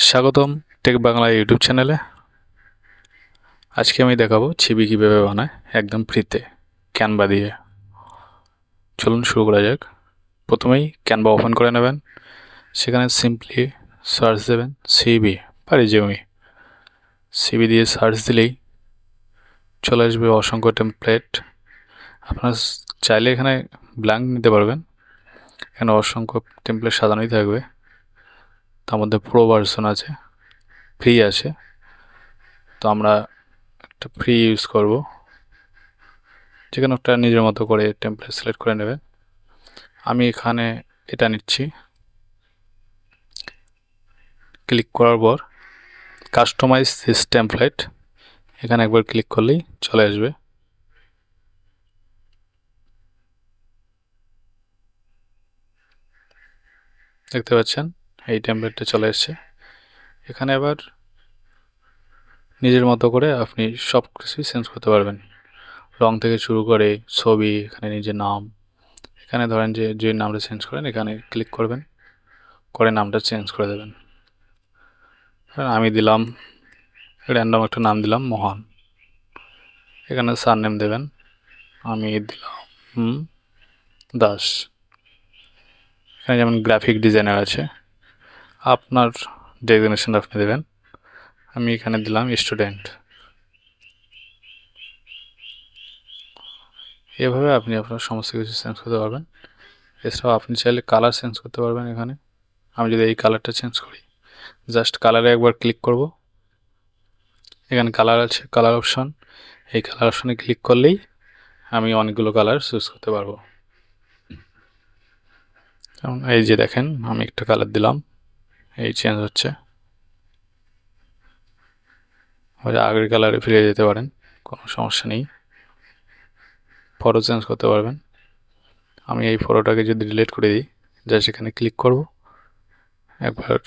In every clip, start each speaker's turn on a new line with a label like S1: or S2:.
S1: স্বাগতম take Bangla YouTube চ্যানেলে। আজকে আমি দেখাবো ছবি কীভাবে বানায় একদম ফ্রিতে ক্যানভা দিয়ে। চলুন শুরু করা যাক। প্রথমেই ক্যানভা ওপেন করে নেবেন, সেখানে সিম্পলি সার্চ দেবেন সিবি বা রেজিউমি। সিবি দিয়ে সার্চ দিলেই চলে আসবে অসংখ্য টেমপ্লেট। আপনারা চাইলে এখানে ব্ল্যাঙ্ক নিতে পারবেন, এখানে অসংখ্য টেমপ্লেট সাজানোই থাকবে। তার মধ্যে প্রো ভার্সন আছে, ফ্রি আছে, তো আমরা একটা ফ্রি ইউজ করব। যেখানে একটা নিজের মতো করে টেমপ্লেট সিলেক্ট করে নেবেন। আমি এখানে এটা নিচ্ছি। ক্লিক করার পর কাস্টমাইজ দিস টেমপ্লেট, এখানে একবার ক্লিক করলেই চলে আসবে। দেখতে পাচ্ছেন এই টেমপ্লেটটা চলে এসছে। এখানে আবার নিজের মতো করে আপনি সব কিছুই চেঞ্জ করতে পারবেন, রং থেকে শুরু করে ছবি, এখানে নিজের নাম। এখানে ধরেন যে নামটা চেঞ্জ করেন, এখানে ক্লিক করবেন, করে নামটা চেঞ্জ করে দেবেন। আমি দিলাম র্যান্ডম একটা নাম দিলাম মোহন। এখানে সারনেম দেবেন, আমি দিলাম দাস। এখানে যেমন গ্রাফিক ডিজাইনার আছে, আপনার ডেজিগনেশন আপনি দেবেন। আমি এখানে দিলাম স্টুডেন্ট। এভাবে আপনি আপনার সমস্ত কিছু চেঞ্জ করতে পারবেন। এছাড়াও আপনি চাইলে কালার চেঞ্জ করতে পারবেন। এখানে আমি যদি এই কালারটা চেঞ্জ করি, জাস্ট কালারে একবার ক্লিক করব, এখানে কালার আছে, কালার অপশন। এই কালার অপশনে ক্লিক করলেই আমি অনেকগুলো কালার চুজ করতে পারবো। যেমন এই যে দেখেন, আমি একটা কালার দিলাম, এই চেঞ্জ হচ্ছে। আগের কালারে ফিরে যেতে পারেন, কোনো সমস্যা নেই। ফটো চেঞ্জ করতে পারবেন। আমি এই ফটোটাকে যদি ডিলিট করে দিই, জাস্ট এখানে ক্লিক করব, একবার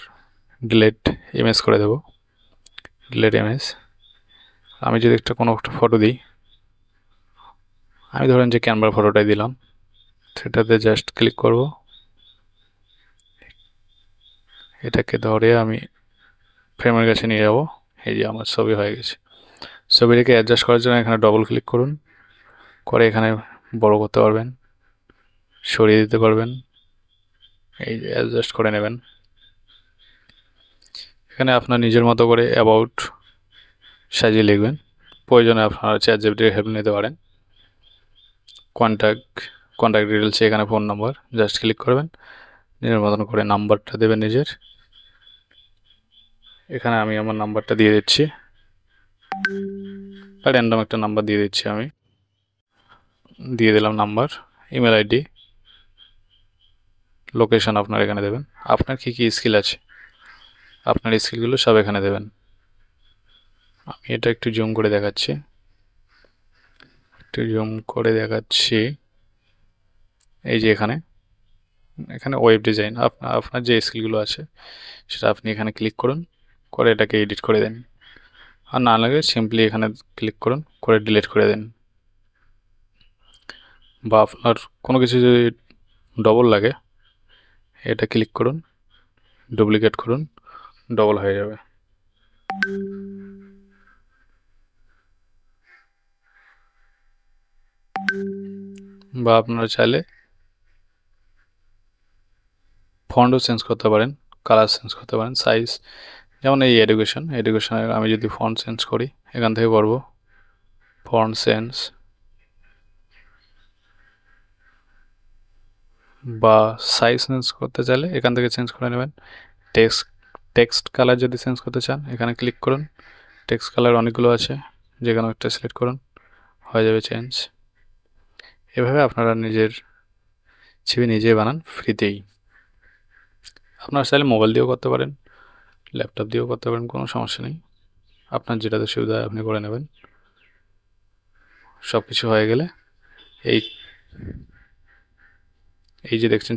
S1: ডিলিট ইমেজ করে দেব, ডিলিট ইমেজ। আমি যদি কোনো একটা ফটো দিই, আমি ধরেন যে ক্যানভার ফটোটাই দিলাম, সেটাতে জাস্ট ক্লিক করব, এটাকে ধরে আমি ফ্রেমের কাছে নিয়ে যাব। এই যে আমার ছবি হয়ে গেছে। ছবিটাকে অ্যাডজাস্ট করার জন্য এখানে ডবল ক্লিক করুন, করে এখানে বড় করতে পারবেন, সরিয়ে দিতে পারবেন, এই যে অ্যাডজাস্ট করে নেবেন। এখানে আপনার নিজের মতো করে অ্যাবাউট সাজিয়ে লিখবেন। প্রয়োজনে আপনারা চ্যাটজিপিটির হেল্প নিতে পারেন। কন্ট্যাক্ট ডিটেলসে এখানে ফোন নাম্বার, জাস্ট ক্লিক করবেন, নিজের মতন করে নাম্বারটা দেবেন নিজের। এখানে আমি আমার নাম্বারটা দিয়ে দিচ্ছি, র্যান্ডম একটা নাম্বার দিয়ে দিচ্ছি। আমি দিয়ে দিলাম নাম্বার, ইমেল আইডি, লোকেশন আপনার এখানে দেবেন। আপনার কী কী স্কিল আছে, আপনার স্কিলগুলো সব এখানে দেবেন। আমি এটা একটু জুম করে দেখাচ্ছি, এই যে এখানে ওয়েব ডিজাইন, আপনার যে স্কিলগুলো আছে সেটা আপনি এখানে ক্লিক করুন, করে এটাকে এডিট করে দেন। আর না লাগে সিম্পলি এখানে ক্লিক করুন, করে ডিলিট করে দেন। বা আপনার কোনো কিছু যদি ডবল লাগে, এটা ক্লিক করুন, ডুপ্লিকেট করুন, ডবল হয়ে যাবে। বা আপনারা চাইলে ফন্টও চেঞ্জ করতে পারেন, কালার চেঞ্জ করতে পারেন, সাইজ। যেমন এই এডুকেশনের আমি যদি ফন্ট চেঞ্জ করি, এখান থেকে করব ফন্ট চেঞ্জ, বা সাইজ চেঞ্জ করতে চাইলে এখান থেকে চেঞ্জ করে নেবেন। টেক্সট কালার যদি চেঞ্জ করতে চান, এখানে ক্লিক করুন, টেক্সট কালার অনেকগুলো আছে, যে কোনো একটা সিলেক্ট করুন, হয়ে যাবে চেঞ্জ। এভাবে আপনারা নিজের ছবি নিজেই বানান ফ্রিতেই। আপনারা চাইলে মোবাইল দিয়েও করতে পারেন, ল্যাপটপ দিয়েও করতে পারেন, কোনো সমস্যা নেই। আপনার যেটাতে সুবিধা হয় আপনি করে নেবেন। সব কিছু হয়ে গেলে এই যে দেখছেন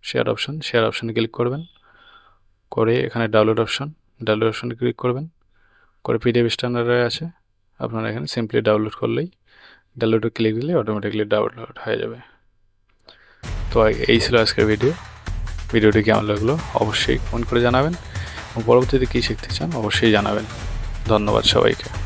S1: শেয়ার অপশানে ক্লিক করবেন, করে এখানে ডাউনলোড অপশানে ক্লিক করবেন, করে পিডিএফ স্ট্যান্ডার্ডে আছে, আপনারা এখানে সিম্পলি ডাউনলোড করলেই, ডাউনলোডে ক্লিক দিলে অটোমেটিকলি ডাউনলোড হয়ে যাবে। তো এই ছিল আজকের ভিডিওটি কেমন লাগলো অবশ্যই কমেন্ট করে জানাবেন, পরবর্তীতে কী শিখতে চান অবশ্যই জানাবেন। ধন্যবাদ সবাইকে।